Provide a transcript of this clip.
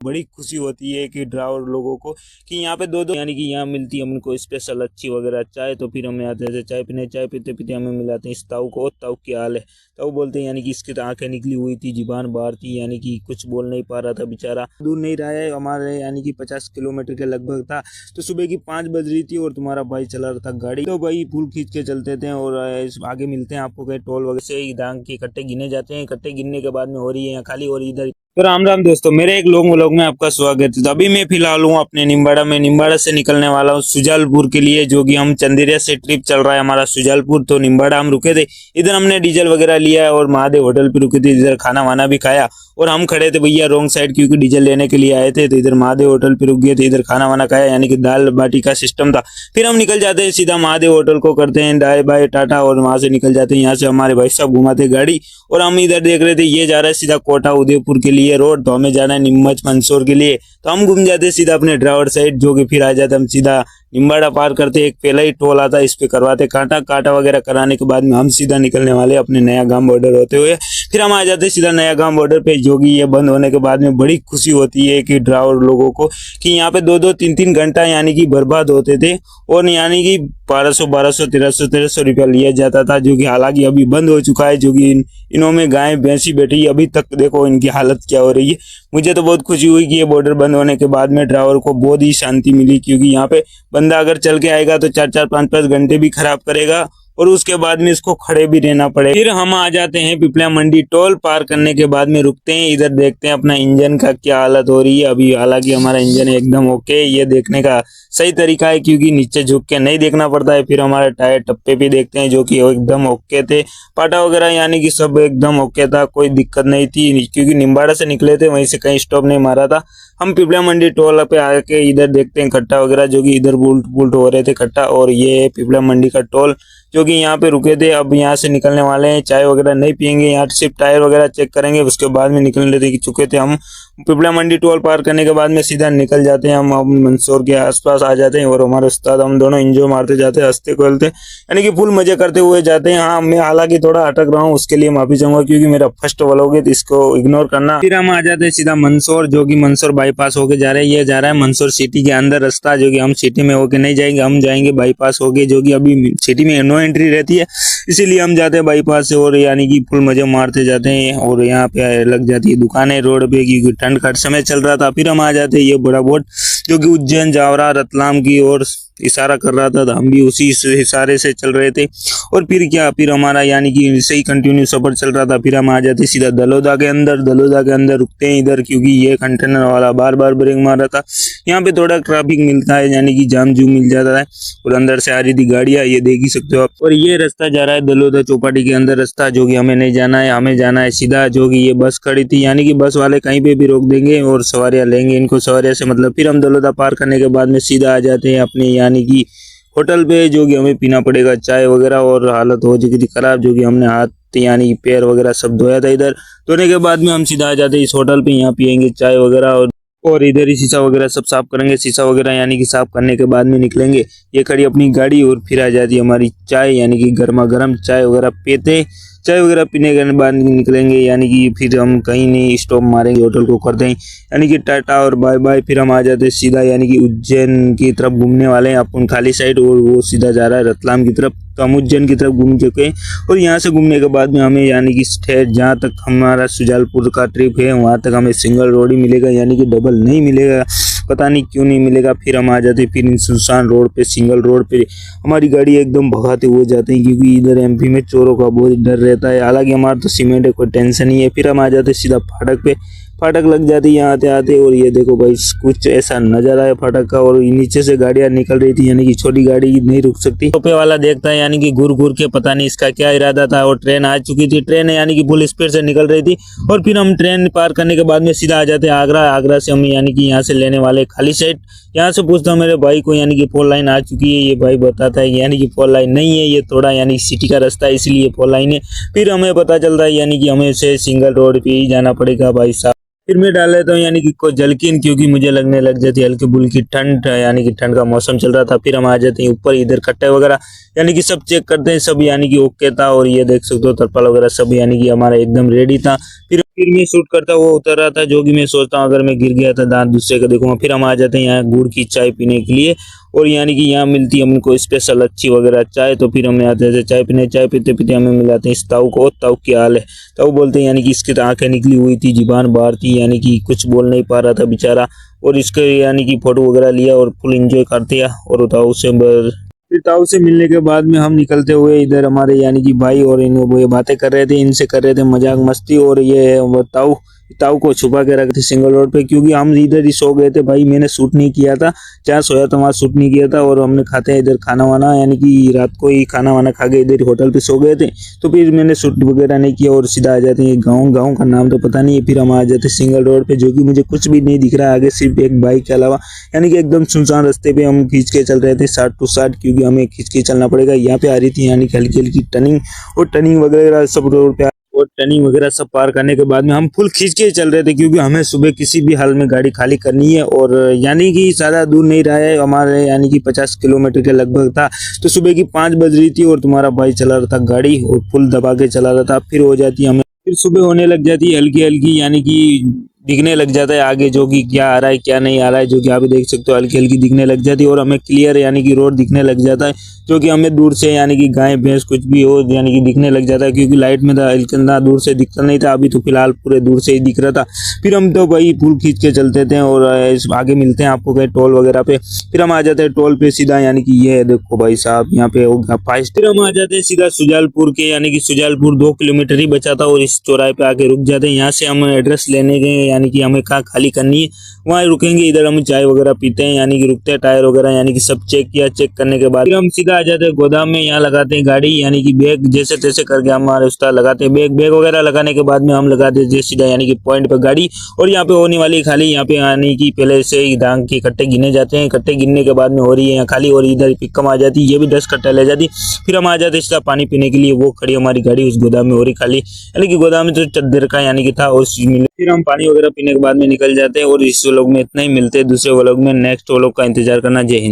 बड़ी खुशी होती है कि ड्राइवर लोगों को कि यहाँ पे दो दो यानी कि यहाँ मिलती है हमको स्पेशल अच्छी वगैरह चाय। तो फिर हम आते थे चाय पीने, चाय पीते पीते हमें मिलाते हैं इस ताऊ को। ताऊ की हाल है, ताऊ बोलते हैं यानी कि इसकी तो आंखें निकली हुई थी, जुबान बाहर थी, यानी कि कुछ बोल नहीं पा रहा था बेचारा। दूर नहीं रहा है हमारे यानी कि 50 किलोमीटर के लगभग था। तो सुबह की 5 बज रही थी और तुम्हारा भाई चला रहा था गाड़ी। तो भाई फूल खींच के चलते थे और आगे मिलते हैं आपको कहीं टोल वगैरह से ही डांग के इकट्ठे गिने जाते हैं। इकट्ठे गिनने के बाद में हो रही है यहाँ खाली और इधर। तो राम राम दोस्तों, मेरे एक लोग में आपका स्वागत है। तो अभी मैं फिलहाल हूँ अपने निम्बाड़ा में। निम्बाड़ा से निकलने वाला हूँ सुजालपुर के लिए, जो कि हम चंदेरिया से ट्रिप चल रहा है हमारा सुजालपुर। तो निम्बाड़ा हम रुके थे, इधर हमने डीजल वगैरह लिया और महादेव होटल पे रुके थे, इधर खाना वाना भी खाया। और हम खड़े थे भैया रॉन्ग साइड, क्योंकि डीजल लेने के लिए आए थे। तो इधर महादेव होटल पे रुक गए थे, इधर खाना वाना खाया, यानी कि दाल बाटी का सिस्टम था। फिर हम निकल जाते हैं सीधा महादेव होटल को, करते हैं बाय बाय टाटा और वहां से निकल जाते हैं। यहाँ से हमारे भाई साहब घुमाते गाड़ी और हम इधर देख रहे थे ये जा रहा है सीधा कोटा उदयपुर के लिए रोड। तो हमें जाना है नीमच मंदसौर के लिए। तो हम घूम जाते सीधा अपने ड्राइवर साइड, जो कि फिर आ जाते हम सीधा निम्बाड़ा पार करते। एक पहला ही टोल आता है, इस पे करवाते कांटा वगैरह कराने के बाद में हम सीधा निकलने वाले अपने नया गांव बॉर्डर होते हुए। फिर हम आ जाते सीधा नया गांव बॉर्डर पे, जो कि ये बंद होने के बाद में बड़ी खुशी होती है कि ड्राइवर लोगों को कि यहाँ पे 2-2 3-3 घंटा यानी कि बर्बाद होते थे। और यानी कि 1200 1300 रुपया लिया जाता था, जो कि हालांकि अभी बंद हो चुका है। जो कि इनों में गाय भैंसी बैठी, अभी तक देखो इनकी हालत क्या हो रही है। मुझे तो बहुत खुशी हुई कि ये बॉर्डर बंद होने के बाद में ड्राइवर को बहुत ही शांति मिली, क्योंकि यहाँ पे बंदा अगर चल के आएगा तो 4-4 5-5 घंटे भी खराब करेगा और उसके बाद में इसको खड़े भी रहना पड़े। फिर हम आ जाते हैं पिपला मंडी। टोल पार करने के बाद में रुकते हैं, इधर देखते हैं अपना इंजन का क्या हालत हो रही है अभी। हालांकि हमारा इंजन एकदम ओके, ये देखने का सही तरीका है क्योंकि नीचे झुक के नहीं देखना पड़ता है। फिर हमारे टायर टप्पे भी देखते हैं, जो कि एकदम ओके थे। पाटा वगैरह यानी कि सब एकदम ओके था, कोई दिक्कत नहीं थी, क्योंकि निम्बाड़ा से निकले थे, वहीं से कहीं स्टॉप नहीं मारा था। हम पिपला मंडी टोल पे आके इधर देखते हैं खट्टा वगैरह, जो कि इधर बुल्ट हो रहे थे खट्टा। और ये पिपला मंडी का टोल, जो कि यहाँ पे रुके थे। अब यहाँ से निकलने वाले हैं, चाय वगैरह नहीं पियेंगे, यहाँ सिर्फ टायर वगैरह चेक करेंगे, उसके बाद में निकलने चुके थे हम। पिपला मंडी टोल पार करने के बाद में सीधा निकल जाते हैं हम मंदसौर के आसपास आ जाते हैं। और हमारे उस्ताद हम दोनों एंजॉय मारते जाते हैं, हंसते खेलते, यानी कि फुल मजे करते हुए जाते हैं। हाँ, मैं हालांकि थोड़ा अटक रहा हूँ, उसके लिए माफी चाहूंगा, क्योंकि मेरा फर्स्ट व्लॉग है तो इसको इग्नोर करना। फिर हम आ जाते हैं सीधा मंदसौर, जो कि मंदसौर बाईपास होके जा रहे हैं। ये जा रहा है मंदसौर सिटी के अंदर रास्ता, जो कि हम सिटी में होके नहीं जाएंगे, हम जाएंगे बाईपास होके, जो कि अभी सिटी में नो एंट्री रहती है, इसीलिए हम जाते हैं बाईपास से। और यानी कि फुल मजे मारते जाते हैं। और यहाँ पे लग जाती है दुकानें रोड पे, क्योंकि ठंड का समय चल रहा था। फिर हम आ जाते हैं ये बड़ा बोर्ड, जो कि उज्जैन जावरा रतलाम की ओर इशारा कर रहा था, तो हम भी उसी इशारे से चल रहे थे। और फिर हमारा यानी कि सही कंटिन्यू सफर चल रहा था। फिर हम आ जाते सीधा दलोदा के अंदर रुकते हैं इधर, क्योंकि ये कंटेनर वाला बार बार ब्रेक मार रहा था। यहाँ पे थोड़ा ट्रैफिक मिलता है, यानी कि जाम जूम मिल जाता है। और अंदर से आ रही थी गाड़ियां, ये देख ही सकते हो आप। और ये रास्ता जा रहा है दलोदा चौपाटी के अंदर रास्ता, जो कि हमें नहीं जाना है, हमें जाना है सीधा, जो कि ये बस खड़ी थी, यानी कि बस वाले कहीं पे भी रोक देंगे और सवारियां लेंगे, इनको सवारियां से मतलब। फिर हम दलोदा पार करने के बाद में सीधा आ जाते हैं अपने यानी कि होटल पे, जो कि हमें पीना पड़ेगा चाय वगैरह। और हालत हो चुकी थी खराब, जो कि हमने हाथ यानी कि पैर वगैरह सब धोया था। इधर धोने के बाद में हम सीधा आ जाते हैं इस होटल पे, यहाँ पियेंगे चाय वगैरह और इधर ही शीशा वगैरह सब साफ करेंगे। शीशा वगैरह यानी कि साफ करने के बाद में निकलेंगे, ये खड़ी अपनी गाड़ी। और फिर आ जाती है हमारी चाय, यानी कि गर्मा गर्म चाय वगैरह पीते, चाय वगैरह पीने के बाद निकलेंगे, यानी कि फिर हम कहीं नहीं स्टॉप मारेंगे, होटल को करते हैं यानी कि टाटा और बाय बाय। फिर हम आ जाते हैं सीधा यानी कि उज्जैन की तरफ घूमने वाले हैं अपन खाली साइड, और वो सीधा जा रहा है रतलाम की तरफ। तो हम उज्जैन की तरफ घूम चुके हैं। और यहाँ से घूमने के बाद में हमें यानी कि जहाँ तक हमारा सुजालपुर का ट्रिप है वहाँ तक हमें सिंगल रोड ही मिलेगा, यानी कि डबल नहीं मिलेगा, पता नहीं क्यों नहीं मिलेगा। फिर हम आ जाते फिर सुनसान रोड पे, सिंगल रोड पे हमारी गाड़ी एकदम भगाते हुए जाते हैं, क्योंकि इधर एमपी में चोरों का बहुत डर रहता है। हालांकि हमारा तो सीमेंट है, कोई टेंशन नहीं है। फिर हम आ जाते सीधा फाटक पे, फाटक लग जाती है यहाँ आते आते। और ये देखो भाई कुछ ऐसा नजर आया फाटक का, और नीचे से गाड़ियां निकल रही थी, यानी कि छोटी गाड़ी नहीं रुक सकती। टोपे वाला देखता है, यानी कि घूर घूर के, पता नहीं इसका क्या इरादा था। और ट्रेन आ चुकी थी, ट्रेन यानी कि फुल स्पीड से निकल रही थी। और फिर हम ट्रेन पार करने के बाद में सीधा आ जाते हैं आगरा। आगरा से हम यानी कि यहाँ से लेने वाले खाली साइड। यहाँ से पूछता हूँ मेरे भाई को, यानी कि 4 लाइन आ चुकी है। ये भाई बताता है यानी कि 4 लाइन नहीं है, ये थोड़ा यानी सिटी का रास्ता है, इसलिए 4 लाइन है। फिर हमें पता चलता है यानी कि हमें से सिंगल रोड पे ही जाना पड़ेगा भाई साहब। फिर मैं डाल लेता हूँ यानी कि कोई जलकिन, क्योंकि मुझे लगने लग जाती है हल्की बुल्की ठंड, यानी कि ठंड का मौसम चल रहा था। फिर हम आ जाते हैं ऊपर, इधर कट्टे वगैरह यानी कि सब चेक करते हैं, सब यानी कि ओके था। और ये देख सकते हो तरपाल वगैरह सब यानी कि हमारा एकदम रेडी था। फिर फिर मैं शूट करता हुआ उतर रहा था, जो कि मैं सोचता हूँ अगर मैं गिर गया था दांत दूसरे का देखूंगा। फिर हम आ जाते हैं यहाँ गुड़ की चाय पीने के लिए, और यानी कि यहाँ मिलती है हमको स्पेशल अच्छी वगैरह चाय। तो फिर हमें आते थे चाय पीने, चाय पीते पीते हमें मिलाते हैं इस ताऊ को। ताऊ क्या हाल है? ताऊ बोलते हैं यानी कि इसकी तो आंखें निकली हुई थी, जुबान बाहर थी, यानी कि कुछ बोल नहीं पा रहा था बेचारा। और इसके यानी कि फोटो वगैरह लिया और फुल एंजॉय कर दिया। और ताऊ से फिर ताऊ से मिलने के बाद में हम निकलते हुए इधर हमारे यानी कि भाई और इन वो ये बातें कर रहे थे, इनसे कर रहे थे मजाक मस्ती। और ये वो ताऊ ताऊ को छुपा के रखे थे सिंगल रोड पे, क्योंकि हम इधर ही सो गए थे भाई। मैंने शूट नहीं किया था, जहाँ सोया था वहाँ शूट नहीं किया था। और हमने खाते हैं इधर खाना वाना, यानी कि रात को ही खाना वाना खा के इधर होटल पे सो गए थे। तो फिर मैंने शूट वगैरह नहीं किया और सीधा आ जाते हैं गाँव। गाँव का नाम तो पता नहीं है। फिर हम आ जाते सिंगल रोड पे, जो कि मुझे कुछ भी नहीं दिख रहा है आगे, सिर्फ एक बाइक के अलावा। यानी कि एकदम सुनसान रास्ते पे हम खींच के चल रहे थे 60 टू 60, क्योंकि हमें खींच के चलना पड़ेगा। यहाँ पे आ रही थी यानी कि हल्की हल्की टर्निंग, और टर्निंग वगैरह सब रोड पे और टर्निंग वगैरह सब पार करने के बाद में हम फुल खींच के चल रहे थे, क्योंकि हमें सुबह किसी भी हाल में गाड़ी खाली करनी है। और यानी कि ज़्यादा दूर नहीं रहा है हमारे, यानी कि 50 किलोमीटर के लगभग था। तो सुबह की 5 बज रही थी और तुम्हारा भाई चला रहा था गाड़ी, और फुल दबा के चला रहा था। फिर हो जाती हमें, फिर सुबह होने लग जाती है हल्की हल्की, यानी कि दिखने लग जाता है आगे जो कि क्या आ रहा है क्या नहीं आ रहा है, जो कि आप देख सकते हो हल्की हल्की दिखने लग जाती है। और हमें क्लियर यानी कि रोड दिखने लग जाता है, जो कि हमें दूर से यानी कि गाय भैंस कुछ भी हो यानी कि दिखने लग जाता है, क्योंकि लाइट में था इतना दूर से दिखता नहीं था। अभी तो फिलहाल पूरे दूर से ही दिख रहा था। फिर हम तो भाई फुल खींच के चलते थे, और आगे मिलते हैं आपको कहीं टोल वगैरह पे। फिर हम आ जाते हैं टोल पे सीधा, यानी कि ये देखो भाई साहब यहाँ पे हो गया 5। फिर हम आ जाते हैं सीधा सुजालपुर के, यानी कि सुजालपुर 2 किलोमीटर ही बचा था, और इस चौराहे पे आके रुक जाते हैं। यहाँ से हम एड्रेस लेने गए, यानी कि हमें कहाँ खाली करनी है वहाँ रुकेंगे। इधर हम चाय वगैरह पीते हैं, यानी कि रुकते हैं टायर वगैरह, यानी कि सब चेक किया। चेक करने के बाद फिर हम सीधा आ जाते हैं गोदाम में, यहाँ लगाते हैं गाड़ी, यानी कि बैग जैसे तैसे करके हमारे उस्ताद लगाते हैं बैग। बैग वगैरह लगाने के बाद में हम लगाते हैं सीधा यानी कि पॉइंट पर गाड़ी। और यहाँ पे होने वाली खाली, यहाँ पे यानी कि पहले से ही धान के कट्टे गिने जाते हैं। कट्टे गिनने के बाद में हो रही है यहाँ खाली, और इधर पिकअप आ जाती है, ये भी 10 कट्टा ले जाती। फिर हम आ जाते हैं सीधा पानी पीने के लिए, वो खड़ी हमारी गाड़ी उस गोदाम में हो रही खाली, यानी कि गोदाम में तो चद्दर का यानी कि था। और फिर हम पानी वगैरह पीने के बाद में निकल जाते हैं। और इस व्लॉग में इतना ही, मिलते हैं दूसरे व्लॉग में। नेक्स्ट व्लॉग का इंतजार करना। जय हिंद।